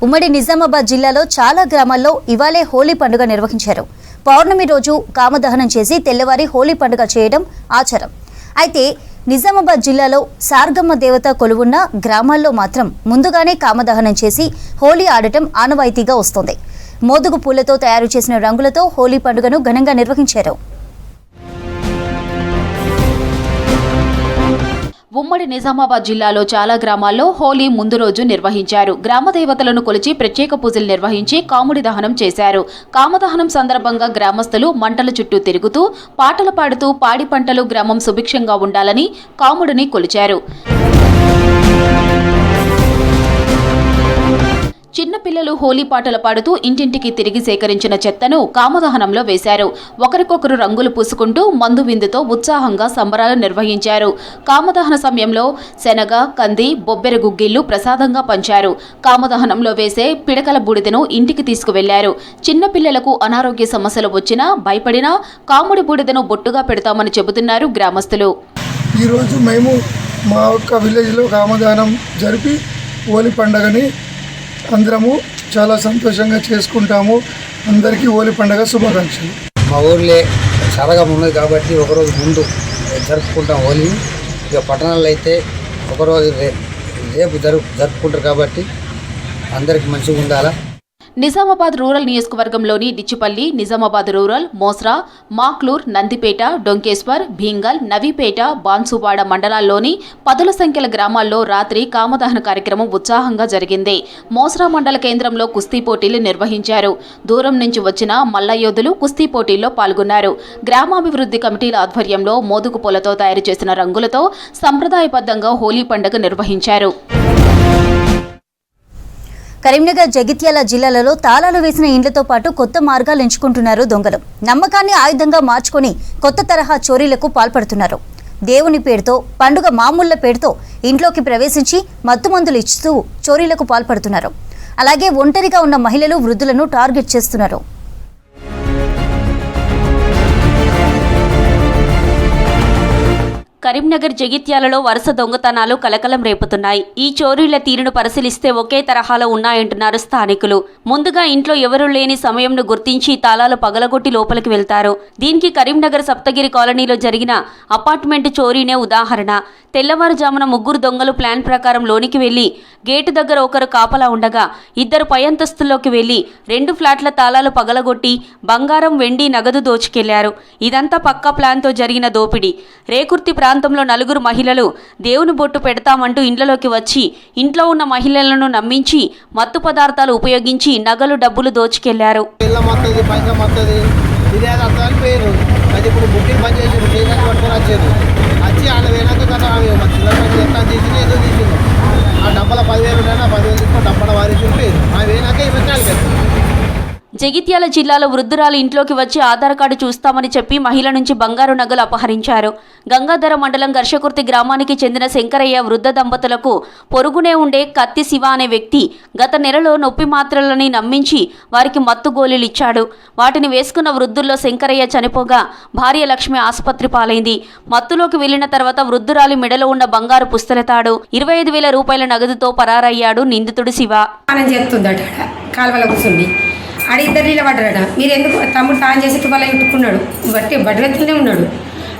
ఉమ్మడి నిజామాబాద్ జిల్లాలో చాలా గ్రామాల్లో ఇవాళే హోలీ పండుగ నిర్వహించారు. పౌర్ణమి రోజు కామదహనం చేసి తెల్లవారి హోలీ పండుగ చేయడం ఆచారం. అయితే నిజామాబాద్ జిల్లాలో సార్గమ్మ దేవత కొలువున్న గ్రామాల్లో మాత్రం ముందుగానే కామదహనం చేసి హోలీ ఆడటం ఆనవాయితీగా వస్తోంది. మోదుగు పూలతో తయారు చేసిన రంగులతో హోలీ పండుగను ఘనంగా నిర్వహించారు. ఉమ్మడి నిజామాబాద్ జిల్లాలో చాలా గ్రామాల్లో హోలీ ముందు రోజు నిర్వహించారు. గ్రామ దేవతలను కొలిచి ప్రత్యేక పూజలు నిర్వహించి కాముడి దహనం చేశారు. కామదహనం సందర్భంగా గ్రామస్తులు మంటల చుట్టూ తిరుగుతూ పాటలు పాడుతూ పాడి పంటలు గ్రామం సుభిక్షంగా ఉండాలని కాముడిని కొలిచారు. చిన్నపిల్లలు హోలీ పాటలు పాడుతూ ఇంటింటికి తిరిగి సేకరించిన చెత్తను కామదహనంలో వేశారు. ఒకరికొకరు రంగులు పూసుకుంటూ మందు విందుతో ఉత్సాహంగా సంబరాలు నిర్వహించారు. కామదహన సమయంలో శనగ, కంది, బొబ్బెర గుగ్గిళ్లు ప్రసాదంగా పంచారు. కామదహనంలో వేసే పిడకల బూడిదను ఇంటికి తీసుకువెళ్లారు. చిన్నపిల్లలకు అనారోగ్య సమస్యలు వచ్చినా భయపడినా కాముడి బూడిదను బొట్టుగా పెడతామని చెబుతున్నారు గ్రామస్తులు. ఈరోజు మేము మా యొక్క విలేజ్లో కామదహనం జరిపి హోలీ పండుగని అందరము చాలా సంతోషంగా చేసుకుంటాము. అందరికీ హోలీ పండుగ శుభాకాంక్షలు. మా ఊర్లే సరగం ఉన్నది కాబట్టి ఒకరోజు ముందు జరుపుకుంటాం హోలీ. ఇక పట్టణాల్లో అయితే ఒకరోజు రేపు జరుపుకుంటారు కాబట్టి అందరికీ మంచిగా ఉండాలా. నిజామాబాద్ రూరల్ నియోజకవర్గంలోని డిచ్చిపల్లి, నిజామాబాద్ రూరల్, మోస్రా, మాక్లూర్, నందిపేట, డొంకేశ్వర్, భీంగల్, నవీపేట, బాన్సువాడ మండలాల్లోని పదుల సంఖ్యల గ్రామాల్లో రాత్రి కామదహన కార్యక్రమం ఉత్సాహంగా జరిగింది. మోస్రా మండల కేంద్రంలో కుస్తీ పోటీలు నిర్వహించారు. దూరం నుంచి వచ్చిన మల్లయోధులు కుస్తీ పోటీల్లో పాల్గొన్నారు. గ్రామాభివృద్ధి కమిటీల ఆధ్వర్యంలో మోదుగు పూలతో తయారు చేసిన రంగులతో సంప్రదాయబద్ధంగా హోలీ పండుగ నిర్వహించారు. కరీంనగర్, జగిత్యాల జిల్లాలలో తాళాలు వేసిన ఇండ్లతో పాటు కొత్త మార్గాలు ఎంచుకుంటున్నారు దొంగలు. నమ్మకాన్ని ఆయుధంగా మార్చుకొని కొత్త తరహా చోరీలకు పాల్పడుతున్నారు. దేవుని పేరుతో, పండుగ మామూళ్ల పేరుతో ఇంట్లోకి ప్రవేశించి మత్తుమందులు ఇస్తూ చోరీలకు పాల్పడుతున్నారు. అలాగే ఒంటరిగా ఉన్న మహిళలు, వృద్ధులను టార్గెట్ చేస్తున్నారు. కరీంనగర్, జగిత్యాలలో వరుస దొంగతనాలు కలకలం రేపుతున్నాయి. ఈ చోరీల తీరును పరిశీలిస్తే ఒకే తరహాలో ఉన్నాయంటున్నారు స్థానికులు. ముందుగా ఇంట్లో ఎవరూ లేని సమయంను గుర్తించి తాళాలు పగలగొట్టి లోపలికి వెళ్తారు. దీనికి కరీంనగర్ సప్తగిరి కాలనీలో జరిగిన అపార్ట్మెంట్ చోరీనే ఉదాహరణ. తెల్లవారుజామున ముగ్గురు దొంగలు ప్లాన్ ప్రకారం లోనికి వెళ్లి గేటు దగ్గర ఒకరు కాపలా ఉండగా ఇద్దరు పై అంతస్తుల్లోకి వెళ్లి 2 ఫ్లాట్ల తాళాలు పగలగొట్టి బంగారం, వెండి, నగదు దోచుకెళ్లారు. ఇదంతా పక్కా ప్లాన్తో జరిగిన దోపిడీ. రేకుర్తి ప్రాంతంలో 4 మహిళలు దేవుని బొట్టు పెడతామంటూ ఇంట్లోకి వచ్చి ఇంట్లో ఉన్న మహిళలను నమ్మించి మత్తు పదార్థాలు ఉపయోగించి నగలు, డబ్బులు దోచుకెళ్లారు. జగిత్యాల జిల్లాలో వృద్ధురాలు ఇంట్లోకి వచ్చి ఆధార్ కార్డు చూస్తామని చెప్పి మహిళ నుంచి బంగారు నగలు అపహరించారు. గంగాధర మండలం ఘర్షకుర్తి గ్రామానికి చెందిన శంకరయ్య వృద్ధ దంపతులకు పొరుగునే ఉండే కత్తి శివ అనే వ్యక్తి గత నెలలో నొప్పి మాత్రలని నమ్మించి వారికి మత్తు గోళీలు ఇచ్చాడు. వాటిని వేసుకున్న వృద్ధుల్లో శంకరయ్య చనిపోగా భార్య లక్ష్మి ఆసుపత్రి పాలైంది. మత్తులోకి వెళ్లిన తర్వాత వృద్ధురాలి మెడలో ఉన్న బంగారు పుస్తలతాడు 25,000 రూపాయల నగదుతో పరారయ్యాడు నిందితుడు శివ. ఆడ ఇద్దరు నిలబడ్డారట. మీరు ఎందుకు తమ్ముడు తాను చేసి వాళ్ళ ఇట్టుకున్నాడు బట్టెత్తునే ఉన్నాడు.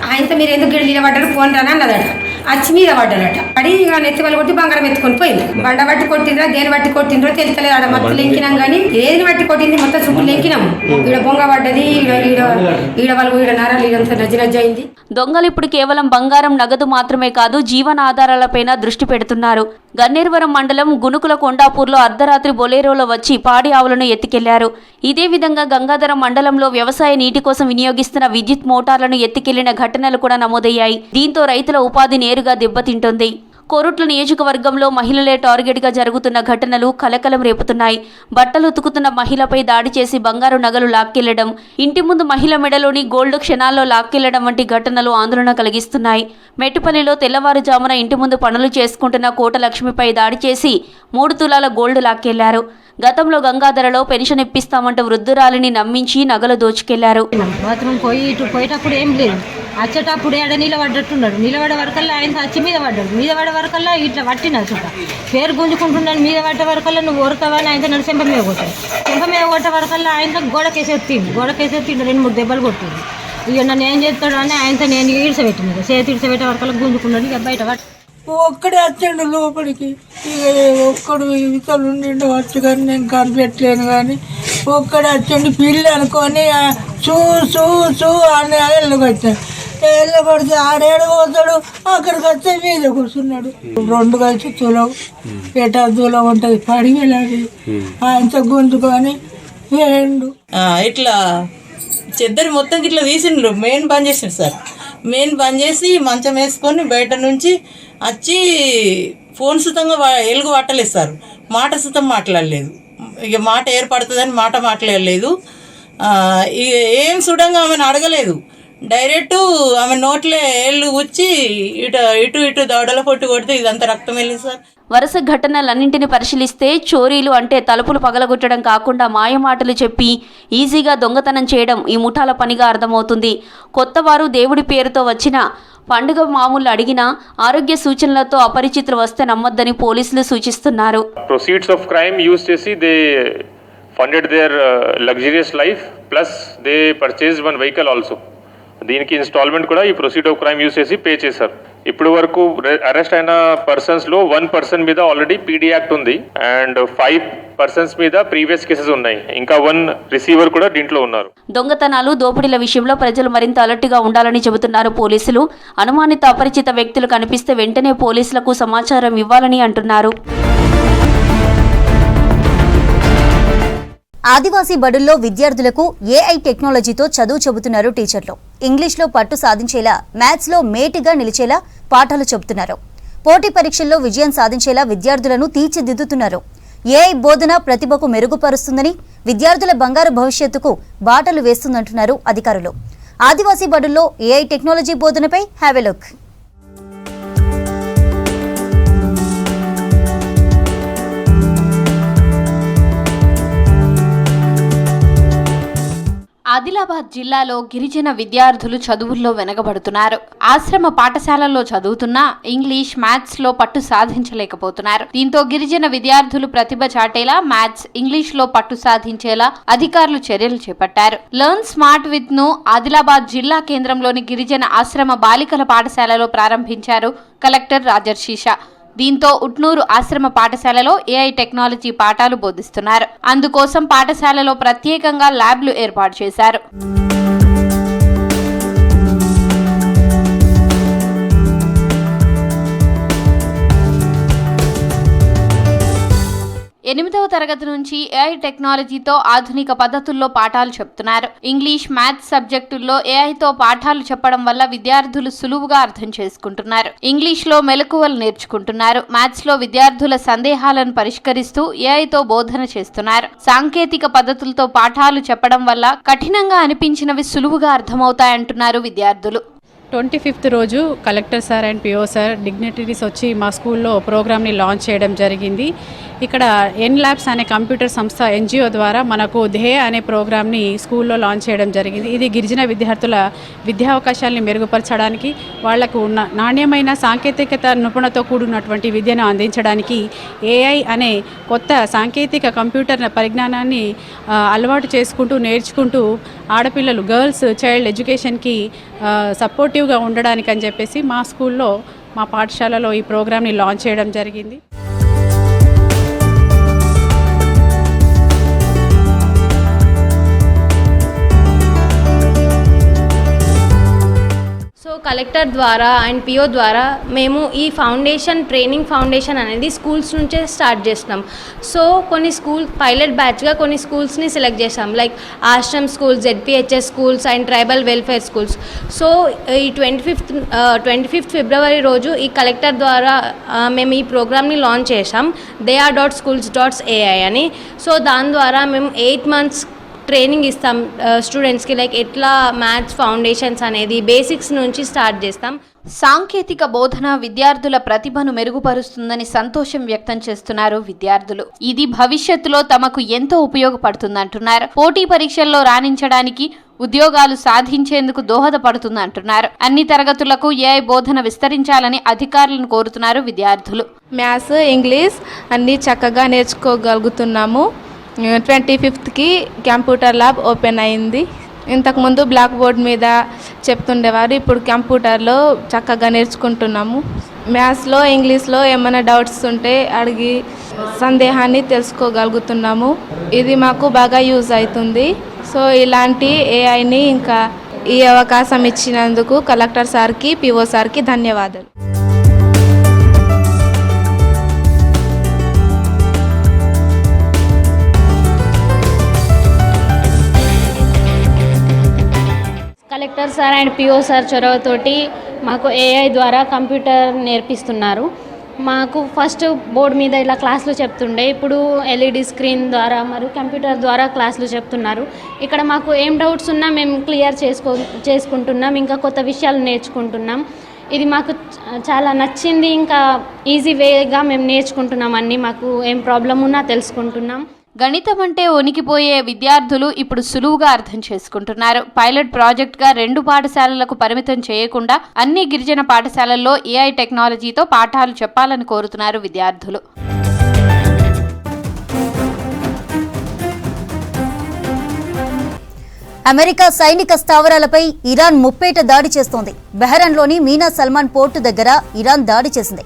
ఆయనతో మీరు ఎందుకు గిడి నిలబడ్డారు ఫోన్ రాని అన్నదట. అచ్చి మీద పడ్డారట. పడి ఇక నెత్తి వాళ్ళు కొట్టి బంగారం ఎత్తుకొని పోయింది. బండ బట్టి కొట్టిండ్రా దేని బట్టి కొట్టిండ్రో తెలుస్తలేదు. ఆడ మొత్తం లెంకినాం కానీ ఏది బట్టి కొట్టింది మొత్తం చుట్టూ లెంకినాము. ఈడ బొంగ పడ్డది. ఈడ వాళ్ళు ఈడ నరాలు ఇదంతా నజ్జ అయింది. దొంగలు ఇప్పుడు కేవలం బంగారం, నగదు మాత్రమే కాదు జీవన ఆధారాలపైన దృష్టి పెడుతున్నారు. గన్నేరువరం మండలం గునుకుల కొండాపూర్లో అర్ధరాత్రి బొలేరోలో వచ్చి పాడి ఆవులను ఎత్తుకెళ్లారు. ఇదే విధంగా గంగాధర మండలంలో వ్యవసాయ నీటి కోసం వినియోగిస్తున్న విద్యుత్ మోటార్లను ఎత్తుకెళ్లిన ఘటనలు కూడా నమోదయ్యాయి. దీంతో రైతుల ఉపాధి నేరుగా దెబ్బతింటోంది. కోరుట్ల నియోజకవర్గంలో మహిళలే టార్గెట్గా జరుగుతున్న ఘటనలు కలకలం రేపుతున్నాయి. బట్టలు ఉతుకుతున్న మహిళపై దాడి చేసి బంగారు నగలు లాక్కెళ్లడం, ఇంటి ముందు మహిళ మెడలోని గోల్డ్ క్షణాల్లో లాక్కెళ్లడం వంటి ఘటనలు ఆందోళన కలిగిస్తున్నాయి. మెట్టుపల్లిలో తెల్లవారుజామున ఇంటి ముందు పనులు చేసుకుంటున్న కోటలక్ష్మిపై దాడి చేసి 3 తులాల గోల్డ్ లాక్కెళ్లారు. గతంలో గంగాధరలో పెన్షన్ ఇప్పిస్తామంటూ వృద్ధురాలిని నమ్మించి నగలు దోచుకెళ్లారు. బాత్రూమ్ పోయి ఇటు పోయేటప్పుడు ఏం లేదు, వచ్చేటప్పుడు ఏడ నిలబడ్డట్టున్నాడు. నిలబడే వరకల్లా ఆయన వచ్చి మీద పడ్డాడు. మీద పడే వరకల్లా ఇట్లా పట్టిన చుట్ట పేరు గుంజుకుంటున్నాను. మీద పడ్డ వరకల్లా నువ్వు ఓరుతావని ఆయన నన్ను చెంప మీద కొట్టాడు. చెంప మీద కొట్టే వరకల్లా ఆయన గోడకేసెత్తిండు. 2-3 దెబ్బలు కొట్టిండు. ఇక నన్ను ఏం చేస్తాడు అని ఆయనతో నేను ఈడ్చబెట్టిన. చేతి ఈడ్చబెట్టే వరకల్లా గుంజుకున్నాడు. ఇక బయట ఒక్కడే వచ్చాడు లోపలికి. ఇక ఒక్కడు ఇతలు ఉండిండు వచ్చి కానీ నేను కనిపెట్టలేను. కానీ ఒక్కడే వచ్చండి పిల్లి అనుకొని చూ చూ చూ అని వెళ్ళగొచ్చాడు. వెళ్ళగొడితే ఆడేడు పోతాడు. అక్కడికి వస్తే మీద కూర్చున్నాడు. 2 కలిసి తులం ఎటా దూలం ఉంటుంది పడి వెళ్ళాలి. ఆయనతో గుంజుకొని వేయండు. ఇట్లా చెద్దరి మొత్తం ఇట్లా తీసిండ్రు. మెయిన్ బంద్ చేసిండు సార్. మెయిన్ బంద్ చేసి మంచం వేసుకొని బయట నుంచి వచ్చి ఫోన్ సుతంగా ఎలుగు పట్టలేదు సార్. మాట సుతం మాట్లాడలేదు. ఇక మాట ఏర్పడుతుందని మాట మాట్లాడలేదు. ఇక ఏం సుడంగా ఆమెను అడగలేదు. డైరెక్ట్ ఆమె నోట్లే ఏళ్ళు గుచ్చి ఇటు దవడల పొట్టు కొడితే ఇదంతా రక్తం వెళ్ళింది సార్. వరుస ఘటనలన్నింటిని పరిశీలిస్తే చోరీలు అంటే తలుపులు పగలగొట్టడం కాకుండా మాయమాటలు చెప్పి ఈజీగా దొంగతనం చేయడం ఈ ముఠాల పనిగా అర్థమవుతుంది. కొత్తవారు దేవుడి పేరుతో వచ్చిన పండుగ మామూలు అడిగినా ఆరోగ్య సూచనలతో అపరిచితులు వస్తే నమ్మొద్దని పోలీసులు సూచిస్తున్నారు. ప్రొసీడ్స్ ఆఫ్ క్రైమ్ యూజ్ చేసి they funded their luxurious life plus they purchase one vehicle also. దీనికి ఇన్స్టాల్మెంట్ కూడా ఈ ప్రొసీడ్ ఆఫ్ క్రైమ్ యూజ్ చేసి పే చేశారు. ఇప్పుడు వరకు అరెస్ట్ అయిన పర్సన్స్లో 1 పర్సన్ మీద ఆల్రెడీ పీడీ యాక్ట్ ఉంది అండ్ 5 పర్సన్స్ మీద ప్రీవియస్ కేసెస్ ఉన్నాయి. ఇంకా 1 రిసీవర్ కూడా దీంట్లో ఉన్నారు. దొంగతనాలు దోపిడీల విషయంలో ప్రజలు మరింత అలర్ట్గా ఉండాలని చెబుతున్నారు పోలీసులు. అనుమానిత అపరిచిత వ్యక్తులు కనిపిస్తే వెంటనే పోలీసులకు సమాచారం ఇవ్వాలని అంటున్నారు. ఆదివాసీ బడుల్లో విద్యార్థులకు ఏఐ టెక్నాలజీతో చదువు చెబుతున్నారు టీచర్లు. ఇంగ్లీష్లో పట్టు సాధించేలా, మ్యాథ్స్లో మేటిగా నిలిచేలా పాఠాలు చెబుతున్నారు. పోటీ పరీక్షల్లో విజయం సాధించేలా విద్యార్థులను తీర్చిదిద్దుతున్నారు. ఏఐ బోధన ప్రతిభకు మెరుగుపరుస్తుందని, విద్యార్థుల బంగారు భవిష్యత్తుకు బాటలు వేస్తుందంటున్నారు అధికారులు. ఆదివాసీ బడుల్లో ఏఐ టెక్నాలజీ బోధనపై హ్యావ్ ఎ లుక్. ఆదిలాబాద్ జిల్లాలో గిరిజన విద్యార్థులు చదువుల్లో వెనకబడుతున్నారు. ఆశ్రమ పాఠశాలల్లో చదువుతున్నా ఇంగ్లీష్, మ్యాథ్స్లో పట్టు సాధించలేకపోతున్నారు. దీంతో గిరిజన విద్యార్థులు ప్రతిభ చాటేలా మ్యాథ్స్, ఇంగ్లీష్లో పట్టు సాధించేలా అధికారులు చర్యలు చేపట్టారు. లెర్న్ స్మార్ట్ విత్ ను ఆదిలాబాద్ జిల్లా కేంద్రంలోని గిరిజన ఆశ్రమ బాలికల పాఠశాలలో ప్రారంభించారు కలెక్టర్ రాజర్షీష. దీంతో ఉట్నూరు ఆశ్రమ పాఠశాలలో ఏఐ టెక్నాలజీ పాఠాలు బోధిస్తున్నారు. అందుకోసం పాఠశాలలో ప్రత్యేకంగా ల్యాబ్లు ఏర్పాటు చేశారు. ఎనిమిదవ తరగతి నుంచి ఏఐ టెక్నాలజీతో ఆధునిక పద్ధతుల్లో పాఠాలు చెప్తున్నారు. ఇంగ్లీష్, మ్యాథ్స్ సబ్జెక్టుల్లో ఏఐతో పాఠాలు చెప్పడం వల్ల విద్యార్థులు సులువుగా అర్థం చేసుకుంటున్నారు. ఇంగ్లీష్లో మెలకువలు నేర్చుకుంటున్నారు. మ్యాథ్స్లో విద్యార్థుల సందేహాలను పరిష్కరిస్తూ ఏఐతో బోధన చేస్తున్నారు. సాంకేతిక పద్ధతులతో పాఠాలు చెప్పడం వల్ల కఠినంగా అనిపించినవి సులువుగా అర్థమవుతాయంటున్నారు విద్యార్థులు. 25th రోజు collector sir and PO sir dignitaries వచ్చి మా స్కూల్లో ప్రోగ్రామ్ని లాంచ్ చేయడం జరిగింది. ఇక్కడ ఎన్లాబ్స్ అనే కంప్యూటర్ సంస్థ ఎన్జిఓ ద్వారా మనకు ధ్యేయ అనే ప్రోగ్రామ్ని స్కూల్లో లాంచ్ చేయడం జరిగింది. ఇది గిరిజన విద్యార్థుల విద్యా అవకాశాలని మెరుగుపరచడానికి, వాళ్లకు ఉన్న నాణ్యమైన సాంకేతికత నిపుణతో కూడినటువంటి విద్యను అందించడానికి ఏఐ అనే కొత్త సాంకేతిక కంప్యూటర్ పరిజ్ఞానాన్ని అలవాటు చేసుకుంటూ నేర్చుకుంటూ ఆడపిల్లలు గర్ల్స్ చైల్డ్ ఎడ్యుకేషన్కి సపోర్టివ్గా ఉండడానికి అని చెప్పేసి మా స్కూల్లో మా పాఠశాలలో ఈ ప్రోగ్రామ్ని లాంచ్ చేయడం జరిగింది. కలెక్టర్ ద్వారా అండ్ పిఓ ద్వారా మేము ఈ ట్రైనింగ్ ఫౌండేషన్ అనేది స్కూల్స్ నుంచే స్టార్ట్ చేస్తున్నాం. సో కొన్ని పైలట్ బ్యాచ్గా కొన్ని స్కూల్స్ని సెలెక్ట్ చేస్తాం, like Ashram schools, ZPHS schools and tribal welfare schools. So ఈ 25th ఫిబ్రవరి రోజు ఈ కలెక్టర్ ద్వారా మేము ఈ ప్రోగ్రామ్ని లాంచ్ చేసాం, theya.schools.ai అని. సో దాని ద్వారా మేము 8 months ట్రైనింగ్ ఇస్తాం స్టూడెంట్స్కి, లైక్ ఎట్లా మ్యాథ్స్ ఫౌండేషన్స్ అనేది బేసిక్స్ నుంచి స్టార్ట్ చేస్తాం. సాంకేతిక బోధన విద్యార్థుల ప్రతిభను మెరుగుపరుస్తుందని సంతోషం వ్యక్తం చేస్తున్నారు విద్యార్థులు. ఇది భవిష్యత్తులో తమకు ఎంతో ఉపయోగపడుతుందంటున్నారు. పోటీ పరీక్షల్లో రాణించడానికి ఉద్యోగాలు సాధించేందుకు దోహదపడుతుందంటున్నారు. అన్ని తరగతులకు ఏఐ బోధన విస్తరించాలని అధికారులను కోరుతున్నారు విద్యార్థులు. మ్యాథ్స్, ఇంగ్లీష్ అన్నీ చక్కగా నేర్చుకోగలుగుతున్నాము. 25th కంప్యూటర్ ల్యాబ్ ఓపెన్ అయింది. ఇంతకుముందు బ్లాక్ బోర్డ్ మీద చెప్తుండేవారు, ఇప్పుడు కంప్యూటర్లో చక్కగా నేర్చుకుంటున్నాము. మ్యాథ్స్లో, ఇంగ్లీష్లో ఏమైనా డౌట్స్ ఉంటే అడిగి సందేహాన్ని తెలుసుకోగలుగుతున్నాము. ఇది మాకు బాగా యూజ్ అవుతుంది. సో ఇలాంటి ఏఐని ఇంకా ఈ అవకాశం ఇచ్చినందుకు కలెక్టర్ సార్కి, పిఓ సార్కి ధన్యవాదాలు. Collector sir and PO sir చొరవతోటి మాకు ఏఐ ద్వారా కంప్యూటర్ నేర్పిస్తున్నారు. మాకు ఫస్ట్ బోర్డు మీద ఇలా క్లాసులు చెప్తుండే, ఇప్పుడు ఎల్ఈడి స్క్రీన్ ద్వారా మరియు కంప్యూటర్ ద్వారా క్లాసులు చెప్తున్నారు. ఇక్కడ మాకు ఏం డౌట్స్ ఉన్నా మేము క్లియర్ చేసుకుంటున్నాం, ఇంకా కొత్త విషయాలు నేర్చుకుంటున్నాం. ఇది మాకు చాలా నచ్చింది. ఇంకా ఈజీ వేగా మేము నేర్చుకుంటున్నాం, అన్నీ మాకు ఏం ప్రాబ్లం ఉన్నా తెలుసుకుంటున్నాం. గణితం అంటే వణికిపోయే విద్యార్థులు ఇప్పుడు సులువుగా అర్థం చేసుకుంటున్నారు. పైలట్ ప్రాజెక్ట్గా 2 పాఠశాలలకు పరిమితం చేయకుండా అన్ని గిరిజన పాఠశాలల్లో ఏఐ టెక్నాలజీతో పాఠాలు చెప్పాలని కోరుతున్నారు విద్యార్థులు. అమెరికా సైనిక స్థావరాలపై ఇరాన్ ముప్పేట దాడి చేస్తోంది. బెహ్రెన్లోని మీనా సల్మాన్ పోర్టు దగ్గర ఇరాన్ దాడి చేసింది.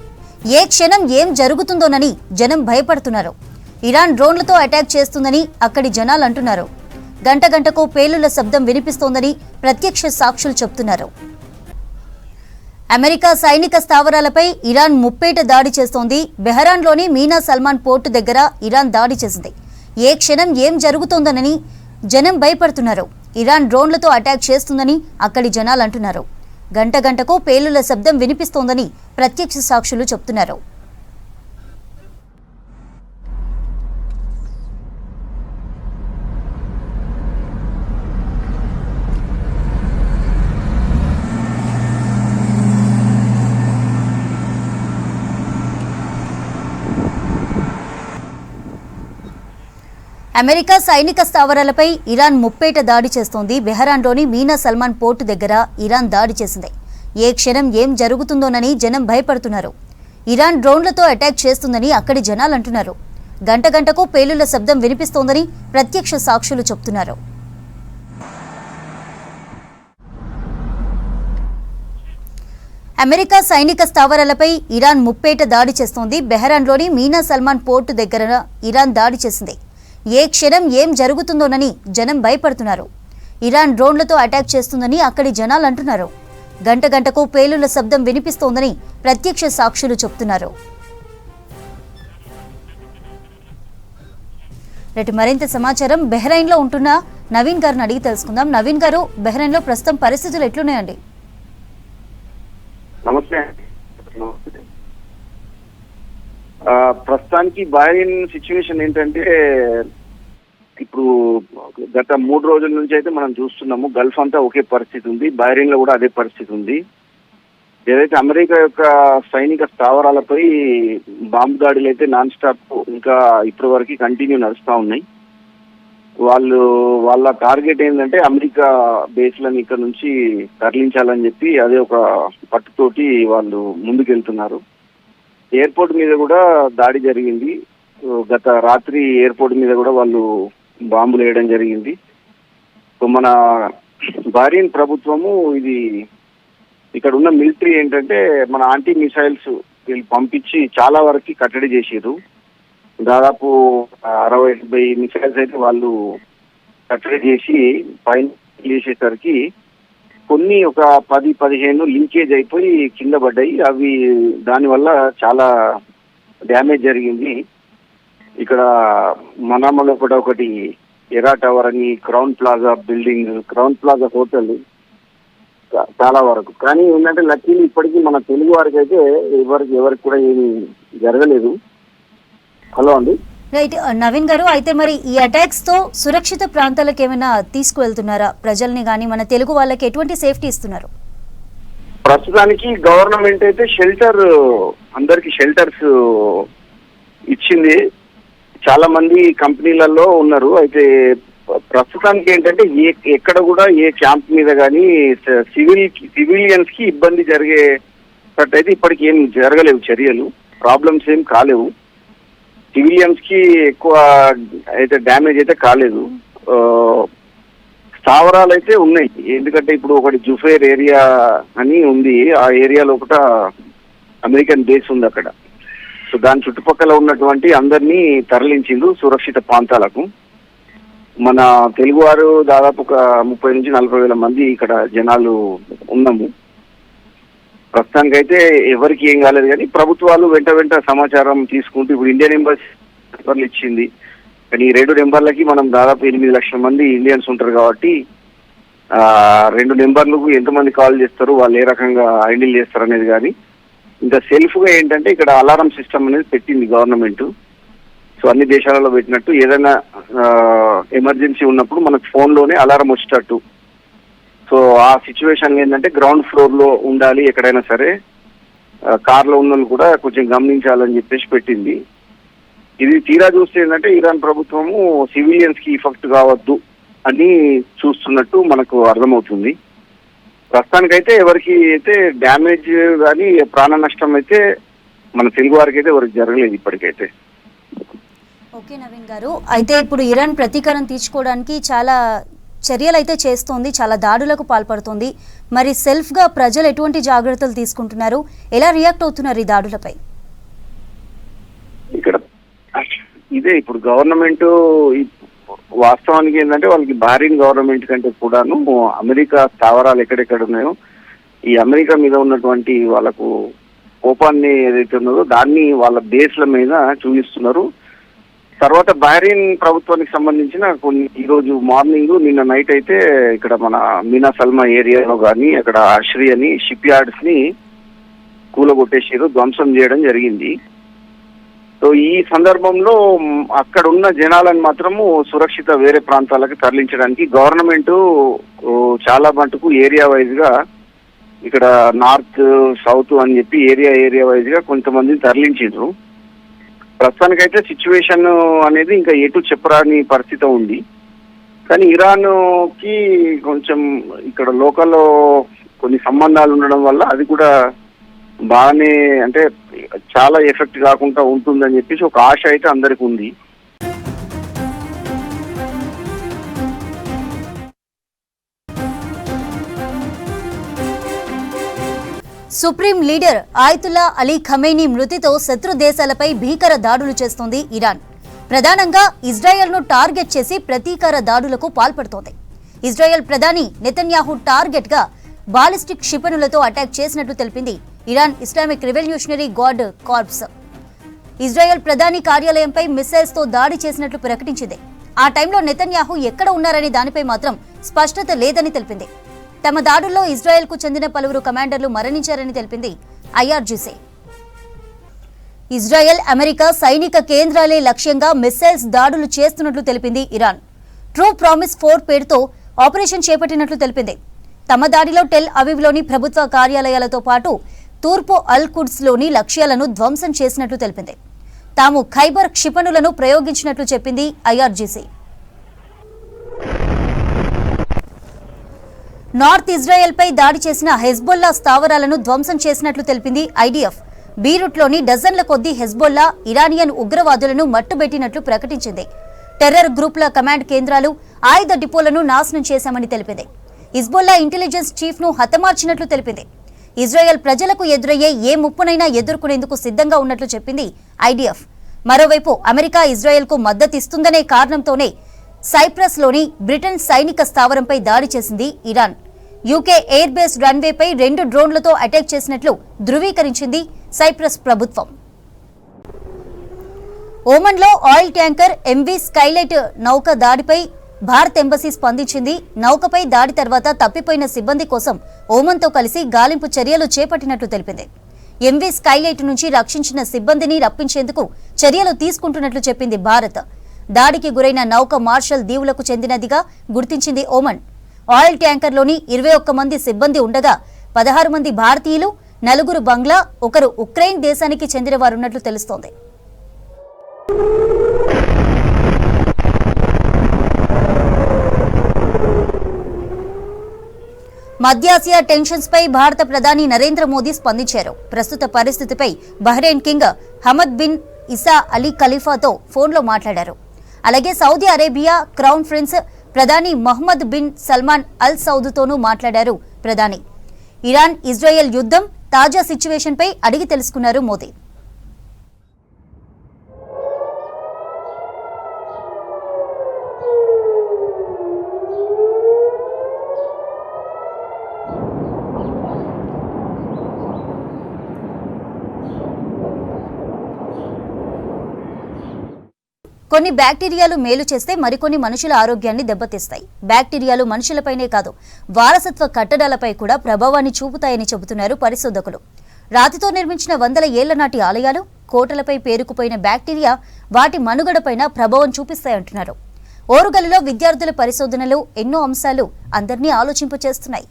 ఏ క్షణం ఏం జరుగుతుందోనని జనం భయపడుతున్నారు. ఇరాన్ డ్రోన్లతో అటాక్ చేస్తుందని అక్కడి జనాలు అంటున్నారు. గంట గంటకు పేలుళ్ల శబ్దం వినిపిస్తోందని ప్రత్యక్ష సాక్షులు చెబుతున్నారు. అమెరికా సైనిక స్థావరాలపై ఇరాన్ ముప్పేట దాడి చేస్తోంది. బెహ్రెన్లోని మీనా సల్మాన్ పోర్టు దగ్గర ఇరాన్ దాడి చేసింది. ఏ క్షణం ఏం జరుగుతోందనని జనం భయపడుతున్నారు. ఇరాన్ డ్రోన్లతో అటాక్ చేస్తుందని అక్కడి జనాలు అంటున్నారు. గంట గంటకు పేలుళ్ల శబ్దం వినిపిస్తోందని ప్రత్యక్ష సాక్షులు చెబుతున్నారు. అమెరికా సైనిక స్థావరాలపై ఇరాన్ ముప్పేట దాడి చేస్తోంది. బెహ్రెన్లోని మీనా సల్మాన్ పోర్టు దగ్గర ఇరాన్ దాడి చేసింది. ఏ క్షణం ఏం జరుగుతుందోనని జనం భయపడుతున్నారు. ఇరాన్ డ్రోన్లతో అటాక్ చేస్తుందని అక్కడి జనాలు అంటున్నారు. గంట గంటకు పేలుళ్ల శబ్దం వినిపిస్తోందని ప్రత్యక్ష సాక్షులు చెబుతున్నారు. అమెరికా సైనిక స్థావరాలపై ఇరాన్ ముప్పేట దాడి చేస్తోంది. బెహ్రెన్లోని మీనా సల్మాన్ పోర్టు దగ్గర ఇరాన్ దాడి చేసింది. ఏ క్షణం ఏం జరుగుతుందోనని జనం భయపడుతున్నారు. ఇరాన్ డ్రోన్లతో అటాక్ చేస్తుందని అక్కడి జనాలు అంటున్నారు. గంట గంటకు పేలుళ్ల శబ్దం వినిపిస్తోందని ప్రత్యక్ష సాక్షులు చెబుతున్నారు. రేటు మరింత సమాచారం బెహ్రెయిన్లో ఉంటున్న నవీన్ గారిని అడిగి తెలుసుకుందాం. నవీన్ గారు, బెహ్రెయిన్లో ప్రస్తుతం పరిస్థితులు ఎట్లున్నాయండి? నమస్తే. ప్రస్తుతానికి బహ్రెయిన్ సిచ్యువేషన్ ఏంటంటే, ఇప్పుడు గత 3 రోజుల నుంచి అయితే మనం చూస్తున్నాము గల్ఫ్ అంతా ఒకే పరిస్థితి ఉంది. బహ్రెయిన్ లో కూడా అదే పరిస్థితి ఉంది. ఏదైతే అమెరికా యొక్క సైనిక స్థావరాలపై బాంబు దాడులు అయితే నాన్ స్టాప్ ఇంకా ఇప్పటి వరకు కంటిన్యూ నడుస్తూ ఉన్నాయి. వాళ్ళ టార్గెట్ ఏంటంటే అమెరికా బేస్లను ఇక్కడ నుంచి తరలించాలని చెప్పి అదే ఒక పట్టుతోటి వాళ్ళు ముందుకెళ్తున్నారు. ఎయిర్పోర్ట్ మీద కూడా దాడి జరిగింది. గత రాత్రి ఎయిర్పోర్ట్ మీద కూడా వాళ్ళు బాంబులు వేయడం జరిగింది. సో మన బహ్రెయిన్ ప్రభుత్వము ఇది ఇక్కడ ఉన్న మిలిటరీ ఏంటంటే మన యాంటీ మిసైల్స్ వీళ్ళు పంపించి చాలా వరకు కట్టడి చేసారు. దాదాపు 60-70 మిసైల్స్ అయితే వాళ్ళు కట్టడి చేసి పైన చేసేసరికి కొన్ని ఒక 10-15 లీకేజ్ అయిపోయి కింద పడ్డాయి. అవి దానివల్ల చాలా డ్యామేజ్ జరిగింది. ఇక్కడ మనామలో కూడా ఒకటి ఎరా టవర్ అని, crown plaza building, crown plaza hotel చాలా వరకు. కానీ ఏంటంటే లక్కీలు ఇప్పటికీ మన తెలుగు వారికి అయితే ఎవరికి కూడా ఏమి జరగలేదు. హలో అండి. రైట్ నవీన్ గారు, అయితే మరి ఈ అటాక్స్ తో సురక్షిత ప్రాంతాలకు ఏమైనా తీసుకువెళ్తున్నారా ప్రజల్ని కానీ, మన తెలుగు వాళ్ళకి ఎటువంటి సేఫ్టీ ఇస్తున్నారు? ప్రస్తుతానికి గవర్నమెంట్ అయితే అందరికి షెల్టర్స్ ఇచ్చింది. చాలా మంది కంపెనీలలో ఉన్నారు. అయితే ప్రస్తుతానికి ఏంటంటే ఎక్కడ కూడా ఏ క్యాంప్ మీద కానీ సివిలియన్స్ కి ఇబ్బంది జరిగేటట్టయితే ఇప్పటికి ఏం జరగలేవు చర్యలు, ప్రాబ్లమ్స్ ఏం కాలేవు. సివిలియన్స్ కి ఎక్కువ అయితే డ్యామేజ్ అయితే కాలేదు. స్థావరాలు అయితే ఉన్నాయి, ఎందుకంటే ఇప్పుడు ఒకటి జుఫేర్ ఏరియా అని ఉంది, ఆ ఏరియాలో ఒకట అమెరికన్ బేస్ ఉంది అక్కడ. సో దాని చుట్టుపక్కల ఉన్నటువంటి అందరినీ తరలించిండు సురక్షిత ప్రాంతాలకు. మన తెలుగువారు దాదాపు ఒక 30 నుంచి 40 వేల మంది ఇక్కడ జనాలు ఉన్నాము. ప్రస్తుతానికైతే ఎవరికి ఏం కాలేదు, కానీ ప్రభుత్వాలు వెంట సమాచారం తీసుకుంటూ ఇప్పుడు ఇండియన్ ఎంబసీ నెంబర్లు ఇచ్చింది, కానీ ఈ 2 నెంబర్లకి మనం దాదాపు 8 లక్షల మంది ఇండియన్స్ ఉంటారు కాబట్టి 2 నెంబర్లకు ఎంతమంది కాల్ చేస్తారు, వాళ్ళు ఏ రకంగా హ్యాండిల్ చేస్తారు అనేది. కానీ ఇంకా సెల్ఫ్గా ఏంటంటే ఇక్కడ అలారం సిస్టమ్ అనేది పెట్టింది గవర్నమెంట్. సో అన్ని దేశాలలో పెట్టినట్టు ఏదైనా ఎమర్జెన్సీ ఉన్నప్పుడు మనకు ఫోన్లోనే అలారం వచ్చేటట్టు. సో ఆ సిచ్యువేషన్ ఏంటంటే గ్రౌండ్ ఫ్లోర్లో ఉండాలి ఎక్కడైనా సరే, కార్లో ఉన్న వాళ్ళు కూడా కొంచెం గమనించాలని చెప్పేసి పెట్టింది. ఇది తీరా చూస్తే ఏంటంటే ఇరాన్ ప్రభుత్వము సివిలియన్స్ కి ఎఫెక్ట్ కావద్దు అని చూస్తున్నట్టు మనకు అర్థమవుతుంది. ప్రస్తుతానికైతే ఎవరికి అయితే డ్యామేజ్ కానీ ప్రాణ నష్టం అయితే మన తెలుగు వారికి అయితే ఎవరికి జరగలేదు ఇప్పటికైతే. ఓకే నవీన్ గారు, అయితే ఇప్పుడు ఇరాన్ ప్రతీకారం తీర్చుకోవడానికి చాలా చర్యలు అయితే చేస్తోంది, చాలా దాడులకు పాల్పడుతోంది. మరి సెల్ఫ్గా ప్రజలు ఎటువంటి జాగ్రత్తలు తీసుకుంటున్నారు, ఎలా రియాక్ట్ అవుతున్నారు ఈ దాడులపై? ఇక్కడ ఇదే ఇప్పుడు గవర్నమెంట్ వాస్తవానికి ఏంటంటే వాళ్ళకి భారీన్ గవర్నమెంట్ కంటే కూడాను అమెరికా స్థావరాలు ఎక్కడెక్కడ ఉన్నాయో ఈ అమెరికా మీద ఉన్నటువంటి వాళ్ళకు కోపాన్ని ఏదైతే ఉన్నదో దాన్ని వాళ్ళ బేస్ల మీద చూపిస్తున్నారు. తర్వాత బహ్రెయిన్ ప్రభుత్వానికి సంబంధించిన కొన్ని ఈరోజు మార్నింగ్ నిన్న నైట్ అయితే ఇక్కడ మన మీనా సల్మా ఏరియాలో కానీ అక్కడ అష్రీ అని షిప్ యార్డ్స్ ని కూలగొట్టేసారు, ధ్వంసం చేయడం జరిగింది. సో ఈ సందర్భంలో అక్కడ ఉన్న జనాలను మాత్రము సురక్షిత వేరే ప్రాంతాలకు తరలించడానికి గవర్నమెంట్ చాలా మటుకు ఏరియా వైజ్ గా ఇక్కడ నార్త్ సౌత్ అని చెప్పి ఏరియా వైజ్ గా కొంతమందిని తరలించారు. ప్రస్తుతానికైతే సిచ్యువేషన్ అనేది ఇంకా ఎటు చెప్పరాని పరిస్థితి ఉంది. కానీ ఇరాన్ కి కొంచెం ఇక్కడ లోకల్లో కొన్ని సంబంధాలు ఉండడం వల్ల అది కూడా బాగానే అంటే చాలా ఎఫెక్ట్ కాకుండా ఉంటుందని చెప్పేసి ఒక ఆశ అయితే అందరికి ఉంది. Supreme leader Ayatollah Ali Khamenei మృతితో శత్రు దేశాలపై భీకర దాడులు చేస్తోంది ఇరాన్. ప్రధానంగా ఇజ్రాయెల్ను టార్గెట్ చేసి ప్రతీకార దాడులకు పాల్పడుతోంది. ఇజ్రాయెల్ ప్రధాని నెతన్యాహు టార్గెట్గా బాలిస్టిక్ క్షిపణులతో అటాక్ చేసినట్లు తెలిపింది Iran Islamic revolutionary guard corps. Israel ప్రధాని కార్యాలయంపై మిసైల్స్ తో దాడి చేసినట్లు ప్రకటించింది. ఆ టైంలో నెతన్యాహు ఎక్కడ ఉన్నారనే దానిపై మాత్రం స్పష్టత లేదని తెలిపింది. తమ దాడుల్లో ఇజ్రాయెల్ కు చెందిన పలువురు కమాండర్లు మరణించారని తెలిపింది ఐఆర్జీసీ. ఇజ్రాయెల్ అమెరికా సైనిక కేంద్రాలే లక్ష్యంగా మిసైల్స్ దాడులు చేస్తున్నట్లు తెలిపింది ఇరాన్. ట్రూ ప్రామిస్ 4 పేరుతో ఆపరేషన్ చేపట్టినట్లు తెలిపింది. తమ దాడిలో టెల్ అవీవ్లోని ప్రభుత్వ కార్యాలయాలతో పాటు తూర్పు అల్ కుడ్స్లోని లక్ష్యాలను ధ్వంసం చేసినట్లు తెలిపింది. తాము ఖైబర్ క్షిపణులను ప్రయోగించినట్లు చెప్పింది ఐఆర్జీసీ. నార్త్ ఇజ్రాయెల్పై దాడి చేసిన హెజ్బొల్లా స్థావరాలను ధ్వంసం చేసినట్లు తెలిపింది ఐడిఎఫ్. బీరూట్లోని డజన్ల కొద్దీ హెజ్బొల్లా ఇరానియన్ ఉగ్రవాదులను మట్టుబెట్టినట్లు ప్రకటించింది. టెర్రర్ గ్రూపుల కమాండ్ కేంద్రాలు, ఆయుధ డిపోలను నాశనం చేశామని తెలిపింది. హిజ్బొల్లా ఇంటెలిజెన్స్ చీఫ్ను హతమార్చినట్లు తెలిపింది. ఇజ్రాయెల్ ప్రజలకు ఎదురయ్యే ఏ ముప్పునైనా ఎదుర్కొనేందుకు సిద్ధంగా ఉన్నట్లు చెప్పింది ఐడిఎఫ్. మరోవైపు అమెరికా ఇజ్రాయెల్కు మద్దతిస్తుందనే కారణంతోనే సైప్రస్లోని బ్రిటన్ సైనిక స్థావరంపై దాడి చేసింది ఇరాన్. యూకే ఎయిర్ బేస్ రన్వేపై 2 డ్రోన్లతో అటాక్ చేసినట్లు ధృవీకరించింది సైప్రస్ ప్రభుత్వం. ఓమన్లో ఆయిల్ ట్యాంకర్ ఎంవీ స్కైలైట్ నౌక దాడిపై భారత్ ఎంబసీ స్పందించింది. నౌకపై దాడి తర్వాత తప్పిపోయిన సిబ్బంది కోసం ఓమన్తో కలిసి గాలింపు చర్యలు చేపట్టినట్లు తెలిపింది. ఎంవీ స్కైలైట్ నుంచి రక్షించిన సిబ్బందిని రప్పించేందుకు చర్యలు తీసుకుంటున్నట్లు చెప్పింది భారత్. దాడికి గురైన నౌక మార్షల్ దీవులకు చెందినదిగా గుర్తించింది ఓమన్. ఆయిల్ ట్యాంకర్లోని 21 మంది సిబ్బంది ఉండగా 16 మంది భారతీయులు, 4 బంగ్లా, 1 ఉక్రెయిన్ దేశానికి చెందిన వారున్నట్లు తెలుస్తోంది. మధ్యాసియా టెన్షన్స్ పై భారత ప్రధాని నరేంద్ర మోదీ స్పందించారు. ప్రస్తుత పరిస్థితిపై Bahrain king Hamad bin Isa Ali ఖలీఫాతో ఫోన్లో మాట్లాడారు. అలాగే సౌదీ అరేబియా క్రౌన్ ప్రిన్స్ ప్రధాని మహమ్మద్ బిన్ సల్మాన్ అల్ సౌద్తోనూ మాట్లాడారు ప్రధాని. ఇరాన్ ఇజ్రాయెల్ యుద్ధం తాజా సిచ్యువేషన్ పై అడిగి తెలుసుకున్నారు మోదీ. కొన్ని బ్యాక్టీరియాలు మేలు చేస్తే మరికొన్ని మనుషుల ఆరోగ్యాన్ని దెబ్బతీస్తాయి. బ్యాక్టీరియాలు మనుషులపైనే కాదు వారసత్వ కట్టడాలపై కూడా ప్రభావాన్ని చూపుతాయని చెబుతున్నారు పరిశోధకులు. రాతితో నిర్మించిన వందల ఏళ్ల నాటి ఆలయాలు, కోటలపై పేరుకుపోయిన బ్యాక్టీరియా వాటి మనుగడపైన ప్రభావం చూపిస్తాయంటున్నారు. ఓరుగల్లులో విద్యార్థుల పరిశోధనలు ఎన్నో అంశాలు అందరినీ ఆలోచింపచేస్తున్నాయి.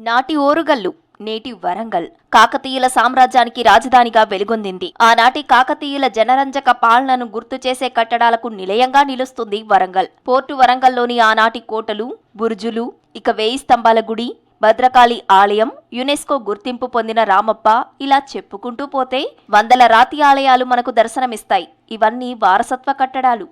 నాటి ఓరుగల్లు నేటి వరంగల్ కాకతీయుల సామ్రాజ్యానికి రాజధానిగా వెలుగొందింది. ఆనాటి కాకతీయుల జనరంజక పాలనను గుర్తు చేసే కట్టడాలకు నిలయంగా నిలుస్తుంది వరంగల్. పోర్టు వరంగల్లోని ఆనాటి కోటలు, బురుజులు, ఇక 1000 స్తంభాల గుడి, భద్రకాళి ఆలయం, యునెస్కో గుర్తింపు పొందిన రామప్ప, ఇలా చెప్పుకుంటూ పోతే వందల రాతి ఆలయాలు మనకు దర్శనమిస్తాయి. ఇవన్నీ వారసత్వ కట్టడాలు.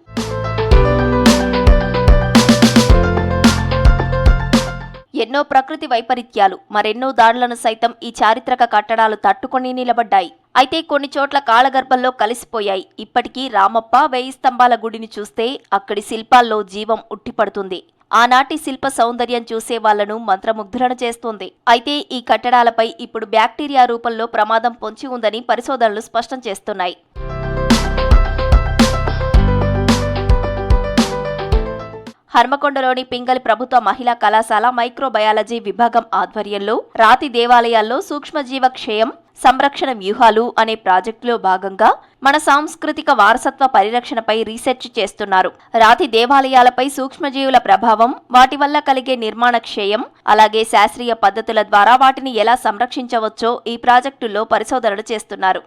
ఎన్నో ప్రకృతి వైపరీత్యాలు, మరెన్నో దాడులను సైతం ఈ చారిత్రక కట్టడాలు తట్టుకొని నిలబడ్డాయి. అయితే కొన్ని చోట్ల కాలగర్భంలో కలిసిపోయాయి. ఇప్పటికీ రామప్ప 1000 స్తంభాల గుడిని చూస్తే అక్కడి శిల్పాల్లో జీవం ఉట్టిపడుతుంది. ఆనాటి శిల్ప సౌందర్యం చూసే వాళ్లను మంత్రముగ్ధులను చేస్తుంది. అయితే ఈ కట్టడాలపై ఇప్పుడు బ్యాక్టీరియా రూపంలో ప్రమాదం పొంచి ఉందని పరిశోధనలు స్పష్టం చేస్తున్నాయి. హర్మకొండలోని పింగళి ప్రభుత్వ మహిళా కళాశాల మైక్రోబయాలజీ విభాగం ఆధ్వర్యంలో రాతి దేవాలయాల్లో సూక్ష్మజీవ క్షయం సంరక్షణ వ్యూహాలు అనే ప్రాజెక్టులో భాగంగా మన సాంస్కృతిక వారసత్వ పరిరక్షణపై రీసెర్చ్ చేస్తున్నారు. రాతి దేవాలయాలపై సూక్ష్మజీవుల ప్రభావం, వాటి వల్ల కలిగే నిర్మాణ క్షయం, అలాగే శాస్త్రీయ పద్ధతుల ద్వారా వాటిని ఎలా సంరక్షించవచ్చో ఈ ప్రాజెక్టుల్లో పరిశోధనలు చేస్తున్నారు.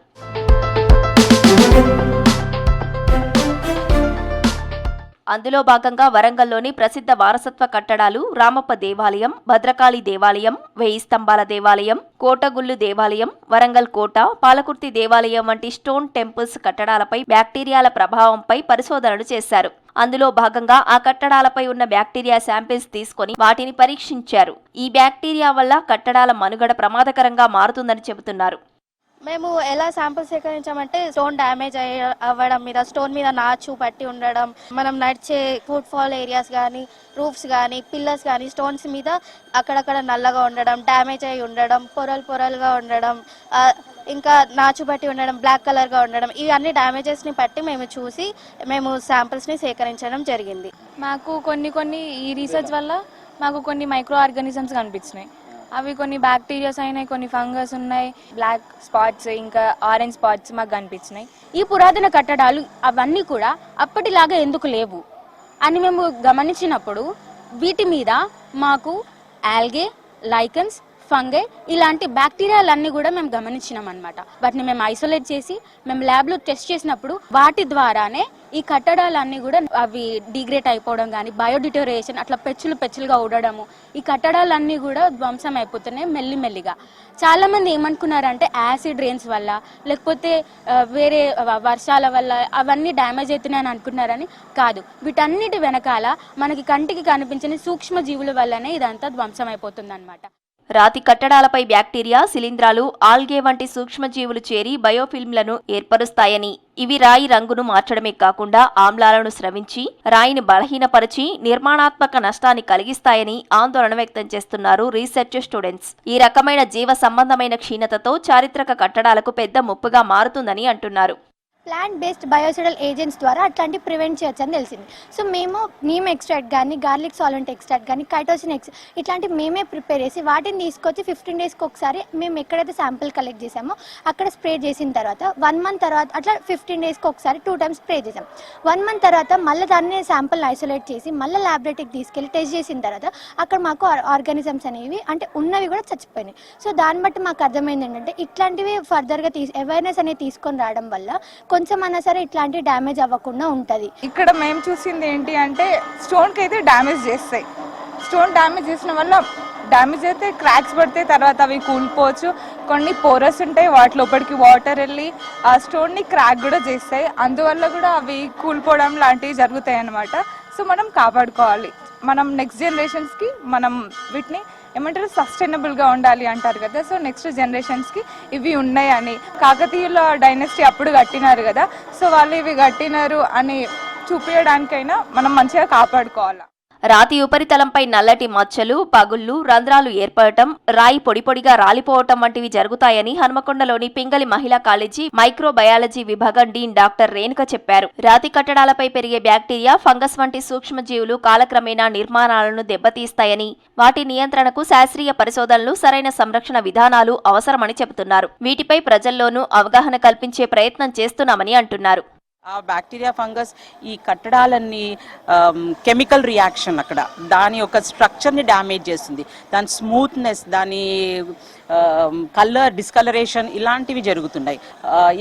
అందులో భాగంగా వరంగల్లోని ప్రసిద్ధ వారసత్వ కట్టడాలు రామప్ప దేవాలయం, భద్రకాళి దేవాలయం, 1000 స్తంభాల దేవాలయం, కోటగుళ్ళు దేవాలయం, వరంగల్ కోట, పాలకుర్తి దేవాలయం వంటి స్టోన్ టెంపుల్స్ కట్టడాలపై బ్యాక్టీరియాల ప్రభావంపై పరిశోధనలు చేశారు. అందులో భాగంగా ఆ కట్టడాలపై ఉన్న బ్యాక్టీరియా శాంపిల్స్ తీసుకొని వాటిని పరీక్షించారు. ఈ బ్యాక్టీరియా వల్ల కట్టడాల మనుగడ ప్రమాదకరంగా మారుతుందని చెబుతున్నారు. మేము ఎలా శాంపుల్స్ సేకరించామంటే స్టోన్ డ్యామేజ్ అవ్వడం మీద, స్టోన్ మీద నాచు పట్టి ఉండడం, మనం నడిచే ఫుట్ ఫాల్ ఏరియాస్ కానీ, రూఫ్స్ కానీ, పిల్లర్స్ కానీ స్టోన్స్ మీద అక్కడక్కడ నల్లగా ఉండడం, డ్యామేజ్ అయి ఉండడం, పొరలుగా ఉండడం, ఇంకా నాచు పట్టి ఉండడం, బ్లాక్ కలర్గా ఉండడం, ఇవన్నీ డ్యామేజెస్ని బట్టి మేము చూసి మేము శాంపుల్స్ని సేకరించడం జరిగింది. మాకు కొన్ని ఈ రీసెర్చ్ వల్ల మాకు కొన్ని మైక్రో ఆర్గానిజమ్స్ కనిపించినాయి. అవి కొన్ని బ్యాక్టీరియాస్ అయినాయి, కొన్ని ఫంగస్ ఉన్నాయి, బ్లాక్ స్పాట్స్ ఇంకా ఆరెంజ్ స్పాట్స్ మాకు కనిపించినాయి. ఈ పురాతన కట్టడాలు అవన్నీ కూడా అప్పటిలాగా ఎందుకు లేవు అని మేము గమనించినప్పుడు వీటి మీద మాకు ఆల్గే, లైకన్స్, ఫంగై ఇలాంటి బ్యాక్టీరియాలన్నీ కూడా మేము గమనించినాం అనమాట. వాటిని మేము ఐసోలేట్ చేసి మేము ల్యాబ్లో టెస్ట్ చేసినప్పుడు వాటి ద్వారానే ఈ కట్టడాలన్నీ కూడా అవి డిగ్రేడ్ అయిపోవడం కానీ, బయోడిటోరియేషన్ అట్లా పెచ్చులుగా ఉండడము, ఈ కట్టడాలన్నీ కూడా ధ్వంసం అయిపోతున్నాయి మెల్లిమెల్లిగా. చాలా మంది ఏమనుకున్నారంటే యాసిడ్ రెయిన్స్ వల్ల లేకపోతే వేరే వర్షాల వల్ల అవన్నీ డ్యామేజ్ అవుతున్నాయని అనుకున్నారని కాదు. వీటన్నిటి వెనకాల మనకి కంటికి కనిపించని సూక్ష్మ జీవుల వల్లనే ఇదంతా ధ్వంసం అయిపోతుంది అనమాట. రాతి కట్టడాలపై బ్యాక్టీరియా, శిలీంధ్రాలు, ఆల్గే వంటి సూక్ష్మజీవులు చేరి బయోఫిల్మ్లను ఏర్పరుస్తాయని, ఇవి రాయి రంగును మార్చడమే కాకుండా ఆమ్లాలను స్రవించి రాయిని బలహీనపరిచి నిర్మాణాత్మక నష్టాన్ని కలిగిస్తాయని ఆందోళన వ్యక్తం చేస్తున్నారు రీసెర్చ్ స్టూడెంట్స్. ఈ రకమైన జీవ సంబంధమైన క్షీణతతో చారిత్రక కట్టడాలకు పెద్ద ముప్పుగా మారుతుందని అంటున్నారు. ప్లాంట్ బేస్డ్ బయోసిడల్ ఏజెంట్స్ ద్వారా అట్లాంటివి ప్రివెంట్ చేయొచ్చు అని తెలిసింది. సో మేము నీమ్ ఎక్స్ట్రాక్ట్ కానీ, గార్లిక్ సాల్వెంట్ ఎక్స్ట్రాక్ట్ కానీ, కైటోసిన్ ఇట్లాంటివి మేమే ప్రిపేర్ చేసి వాటిని తీసుకొచ్చి 15 డేస్కి ఒకసారి మేము ఎక్కడైతే శాంపిల్ కలెక్ట్ చేసామో అక్కడ స్ప్రే చేసిన తర్వాత 1 మంత్ తర్వాత అట్లా 15 డేస్కి ఒకసారి 2 టైమ్స్ స్ప్రే చేసాం. 1 మంత్ తర్వాత మళ్ళీ దాన్ని శాంపిల్ ఐసోలేట్ చేసి మళ్ళీ ల్యాబొరేటరీకి తీసుకెళ్ళి టెస్ట్ చేసిన తర్వాత అక్కడ మాకు ఆర్గానిజమ్స్ అనేవి అంటే ఉన్నవి కూడా చచ్చిపోయినాయి. సో దాన్ని బట్టి మాకు అర్థమైంది ఏంటంటే ఇట్లాంటివి ఫర్దర్గా అవేర్నెస్ అనేది తీసుకొని రావడం వల్ల కొంచెమన్నా సరే ఇట్లాంటి డ్యామేజ్ అవ్వకుండా ఉంటుంది. ఇక్కడ మేము చూసింది ఏంటి అంటే స్టోన్కి అయితే డ్యామేజ్ చేస్తాయి. స్టోన్ డ్యామేజ్ చేసిన వల్ల డ్యామేజ్ అయితే క్రాక్స్ పడితే తర్వాత అవి కూలిపోవచ్చు. కొన్ని పోరస్ ఉంటాయి, వాటి లోపలికి వాటర్ వెళ్ళి ఆ స్టోన్ని క్రాక్ కూడా చేస్తాయి. అందువల్ల కూడా అవి కూలిపోవడం లాంటివి జరుగుతాయి అన్నమాట. సో మనం కాపాడుకోవాలి. మనం నెక్స్ట్ జనరేషన్స్కి మనం వీటిని ఏమంటారు సస్టైనబుల్గా ఉండాలి అంటారు కదా. సో నెక్స్ట్ జనరేషన్స్కి ఇవి ఉన్నాయని, కాకతీయుల డైనస్టీ అప్పుడు కట్టినారు కదా, సో వాళ్ళు ఇవి కట్టినారు అని చూపించడానికైనా మనం మంచిగా కాపాడుకోవాలి. రాతి ఉపరితలంపై నల్లటి మచ్చలు, పగుళ్లు, రంధ్రాలు ఏర్పడటం, రాయి పొడి పొడిగా రాలిపోవటం వంటివి జరుగుతాయని హన్మకొండలోని పింగళి మహిళా కాలేజీ మైక్రోబయాలజీ విభాగం డీన్ డాక్టర్ రేణుక చెప్పారు. రాతి కట్టడాలపై పెరిగే బ్యాక్టీరియా, ఫంగస్ వంటి సూక్ష్మజీవులు కాలక్రమేణా నిర్మాణాలను దెబ్బతీస్తాయని, వాటి నియంత్రణకు శాస్త్రీయ పరిశోధనలు, సరైన సంరక్షణ విధానాలు అవసరమని చెబుతున్నారు. వీటిపై ప్రజల్లోనూ అవగాహన కల్పించే ప్రయత్నం చేస్తున్నామని అంటున్నారు. ఆ బ్యాక్టీరియా, ఫంగస్ ఈ కట్టడాలన్నీ కెమికల్ రియాక్షన్ అక్కడ దాని యొక్క స్ట్రక్చర్ని డ్యామేజ్ చేస్తుంది. దాని స్మూత్నెస్, దాని కలర్ డిస్కలరేషన్ ఇలాంటివి జరుగుతున్నాయి.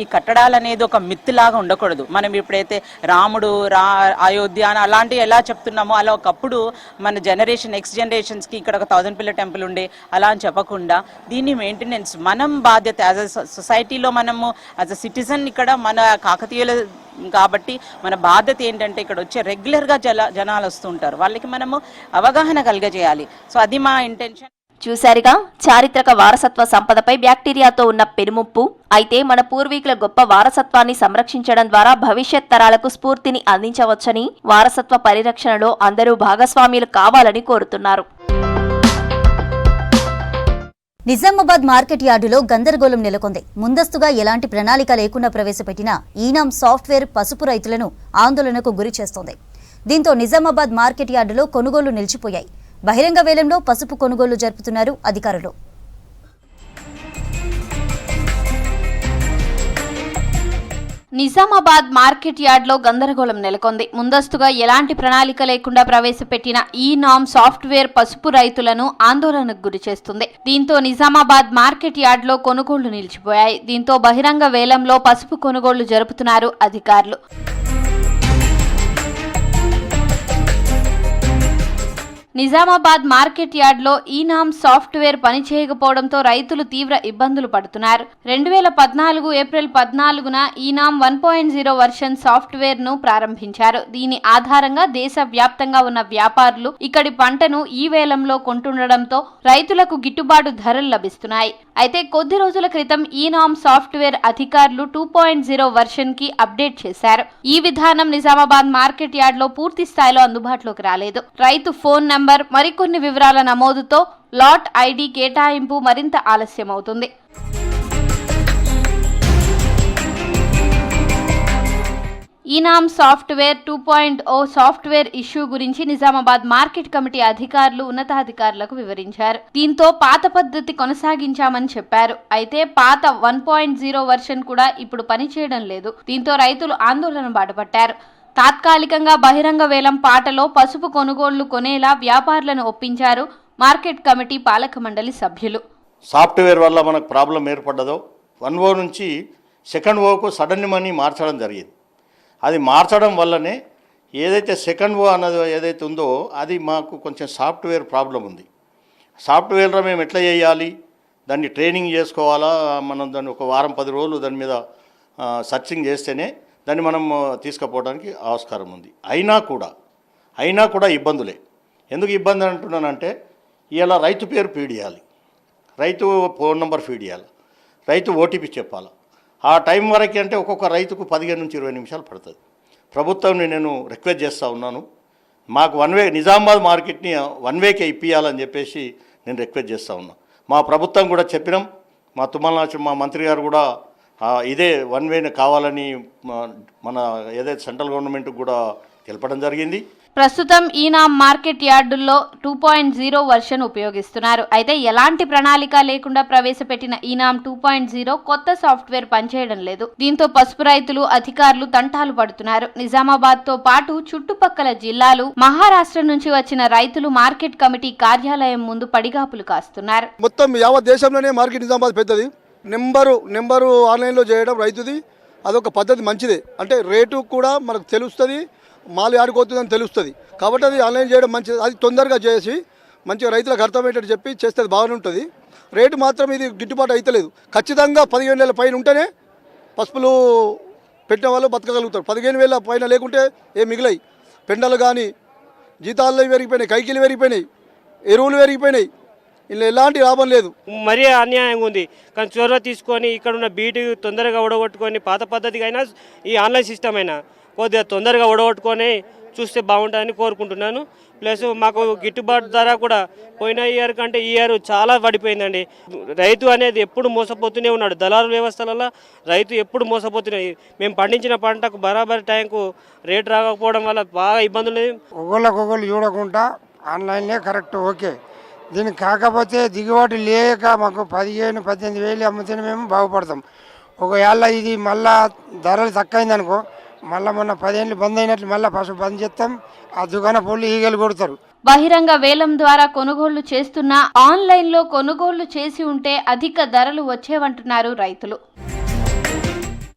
ఈ కట్టడాలు అనేది ఒక మిత్ లాగా ఉండకూడదు. మనం ఇప్పుడైతే రాముడు అయోధ్య అని అలాంటివి ఎలా చెప్తున్నామో అలా ఒకప్పుడు మన జనరేషన్ నెక్స్ట్ జనరేషన్స్కి ఇక్కడ ఒక 1000 పిల్ల టెంపుల్ ఉండే అలా అని చెప్పకుండా దీన్ని మెయింటెనెన్స్ మనం బాధ్యత. యాజ్ అ సొసైటీలో మనము యాజ్ అ సిటిజన్ ఇక్కడ మన కాకతీయుల కాబట్టి మన బాధ్యత ఏంటంటే ఇక్కడ వచ్చే రెగ్యులర్గా జనాలు వస్తుంటారు, వాళ్ళకి మనము అవగాహన కలిగజేయాలి. సో అది మా ఇంటెన్షన్. చూశారుగా, చారిత్రక వారసత్వ సంపదపై బ్యాక్టీరియాతో ఉన్న పెనుముప్పు. అయితే మన పూర్వీకుల గొప్ప వారసత్వాన్ని సంరక్షించడం ద్వారా భవిష్యత్ తరాలకు స్ఫూర్తిని అందించవచ్చని, వారసత్వ పరిరక్షణలో అందరూ భాగస్వామ్యులు కావాలని కోరుతున్నారు. నిజామాబాద్ మార్కెట్ యార్డులో గందరగోళం నెలకొంది. ముందస్తుగా ఎలాంటి ప్రణాళిక లేకుండా ప్రవేశపెట్టిన ఈనాం సాఫ్ట్వేర్ పసుపు రైతులను ఆందోళనకు గురి చేస్తోంది. దీంతో నిజామాబాద్ మార్కెట్ యార్డులో కొనుగోలు నిలిచిపోయాయి. బహిరంగ వేలంలో పసుపు కొనుగోలు జరుపుతున్నారు అధికారులు. నిజామాబాద్ మార్కెట్ యార్డ్లో గందరగోళం నెలకొంది. ముందస్తుగా ఎలాంటి ప్రణాళిక లేకుండా ప్రవేశపెట్టిన ఈ నామ్ సాఫ్ట్వేర్ పసుపు రైతులను ఆందోళనకు గురి చేస్తుంది. దీంతో నిజామాబాద్ మార్కెట్ యార్డ్లో కొనుగోళ్లు నిలిచిపోయాయి. దీంతో బహిరంగ వేలంలో పసుపు కొనుగోళ్లు జరుపుతున్నారు అధికారులు. నిజామాబాద్ మార్కెట్ యార్డ్లో ఈనామ్ సాఫ్ట్వేర్ పనిచేయకపోవడంతో రైతులు తీవ్ర ఇబ్బందులు పడుతున్నారు. 2014 ఏప్రిల్ 14న ఈనామ్ 1.0 వర్షన్ సాఫ్ట్వేర్ ను ప్రారంభించారు. దీని ఆధారంగా దేశవ్యాప్తంగా ఉన్న వ్యాపారులు ఇక్కడి పంటను ఈ వేలంలో కొంటుండడంతో రైతులకు గిట్టుబాటు ధరలు లభిస్తున్నాయి. అయితే కొద్ది రోజుల క్రితం ఈనామ్ సాఫ్ట్వేర్ అధికారులు 2.0 వర్షన్ కి అప్డేట్ చేశారు. ఈ విధానం నిజామాబాద్ మార్కెట్ యార్డ్ లో పూర్తి స్థాయిలో అందుబాటులోకి రాలేదు. రైతు ఫోన్ నంబర్, మరికొన్ని వివరాల నమోదుతో లాట్ ఐడి కేటాయింపు మరింత ఆలస్యమవుతుంది. ఈనామ్ సాఫ్ట్వేర్ 2.0 సాఫ్ట్వేర్ ఇష్యూ గురించి నిజామాబాద్ మార్కెట్ కమిటీ అధికారులు ఉన్నతాధికారులకు వివరించారు. దీంతో పాత పద్ధతి కొనసాగించామని చెప్పారు. అయితే పాత 1.0 వర్షన్ కూడా ఇప్పుడు పనిచేయడం లేదు. దీంతో రైతులు ఆందోళన బాటపట్టారు. తాత్కాలికంగా బహిరంగ వేలం పాటలో పసుపు కొనుగోళ్లు కొనేలా వ్యాపారులను ఒప్పించారు మార్కెట్ కమిటీ పాలక మండలి సభ్యులు. సాఫ్ట్వేర్ వల్ల మనకు ప్రాబ్లం ఏర్పడ్డదో 1O నుంచి 2O సడన్ మనీ మార్చడం జరిగింది. అది మార్చడం వల్లనే ఏదైతే 2O అన్నది ఏదైతే ఉందో అది మాకు కొంచెం సాఫ్ట్వేర్ ప్రాబ్లం ఉంది. సాఫ్ట్వేర్లో మేము ఎట్లా చేయాలి, దాన్ని ట్రైనింగ్ చేసుకోవాలా, మనం దాన్ని ఒక వారం 10 రోజులు దాని మీద సర్చింగ్ చేస్తేనే దాన్ని మనం తీసుకుపోవడానికి ఆస్కారం ఉంది. అయినా కూడా ఇబ్బందులే. ఎందుకు ఇబ్బంది అంటున్నానంటే ఇలా రైతు పేరు ఫీడ్ చేయాలి, రైతు ఫోన్ నెంబర్ ఫీడ్ చేయాలి, రైతు ఓటీపీ చెప్పాలి. ఆ టైం వరకు అంటే ఒక్కొక్క రైతుకు 15 నుంచి 20 నిమిషాలు పడుతుంది. ప్రభుత్వాన్ని నేను రిక్వెస్ట్ చేస్తూ ఉన్నాను, మాకు నిజామాబాద్ మార్కెట్ని 1 వేకే ఇప్పించాలని చెప్పేసి నేను రిక్వెస్ట్ చేస్తూ ఉన్నాను. మా ప్రభుత్వం కూడా చెప్పినాం, మా తుమ్మల మా మంత్రి గారు కూడా ఇదే 1 వేని కావాలని మన ఏదైతే సెంట్రల్ గవర్నమెంట్కి కూడా తెలపడం జరిగింది. ప్రస్తుతం ఈనామ్ మార్కెట్ యార్డుల్లో 2.0 వర్షన్ ఉపయోగిస్తున్నారు. అయితే ఎలాంటి ప్రణాళిక లేకుండా ప్రవేశపెట్టిన ఈనామ్ 2.0 కొత్త సాఫ్ట్వేర్ పనిచేయడం లేదు. దీంతో పసుపు రైతులు, అధికారులు తంటాలు పడుతున్నారు. నిజామాబాద్ తో పాటు చుట్టుపక్కల జిల్లాలు, మహారాష్ట్ర నుంచి వచ్చిన రైతులు మార్కెట్ కమిటీ కార్యాలయం ముందు పడిగాపులు కాస్తున్నారు. మొత్తం యావత్ దేశంలోనే మార్కెట్ నిజామాబాద్ పెద్దది. నెంబరు ఆన్లైన్లో చేయడం రైతుది. అదొక పద్ధతి మంచిదే. అంటే రేటు కూడా మనకు తెలుస్తుంది, మాలు ఆడుకోతుందని తెలుస్తుంది. కాబట్టి అది ఆన్లైన్ చేయడం మంచిది. అది తొందరగా చేసి మంచిగా రైతులకు అర్థమయ్యేటట్టు చెప్పి చేస్తే అది బాగానే ఉంటుంది. రేటు మాత్రం ఇది గిట్టుబాటు అవుతలేదు. ఖచ్చితంగా 15,000 పైన ఉంటేనే పసుపులు పెట్టిన వాళ్ళు బతకగలుగుతారు. 15,000 పైన లేకుంటే ఏం మిగిలాయి. పెండలు కానీ జీతాలు పెరిగిపోయినాయి, కైకిలు పెరిగిపోయినాయి, ఎరువులు పెరిగిపోయినాయి. ఇలా ఎలాంటి లాభం లేదు. మరీ అన్యాయంగా ఉంది. కానీ చొరవ తీసుకొని ఇక్కడ ఉన్న బీటు తొందరగా ఓడగొట్టుకొని పాత పద్ధతిగా అయినా ఈ ఆన్లైన్ సిస్టమ్ అయినా కొద్దిగా తొందరగా ఓడగొట్టుకొని చూస్తే బాగుంటుందని కోరుకుంటున్నాను. ప్లస్ మాకు గిట్టుబాటు ధర కూడా పోయిన ఇయర్ కంటే ఈ ఇయర్ చాలా పడిపోయిందండి. రైతు అనేది ఎప్పుడు మోసపోతూనే ఉన్నాడు. దళారు వ్యవస్థలలో రైతు ఎప్పుడు మోసపోతున్నాయి. మేము పండించిన పంటకు బరాబరి టైంకు రేటు రాకపోవడం వల్ల బాగా ఇబ్బందులు. ఒకళ్ళు చూడకుండా ఆన్లైన్లే కరెక్ట్, ఓకే. దీనికి కాకపోతే దిగుబాటు లేక మాకు 15,000-18,000 అమ్ముతేనే మేము బాగుపడతాం. ఒకవేళ ఇది మళ్ళా ధరలు తక్కువైంది అనుకో, మళ్ళీ మొన్న 10 ఏళ్ళు బంద్ అయినట్లు మళ్ళీ పసుపు బంద్ చేస్తాం. ఆ దుకాణ పొల్లు ఈగలు కొడతారు. బహిరంగ వేలం ద్వారా కొనుగోళ్లు చేస్తున్నా ఆన్లైన్లో కొనుగోళ్లు చేసి ఉంటే అధిక ధరలు వచ్చేవంటున్నారు రైతులు.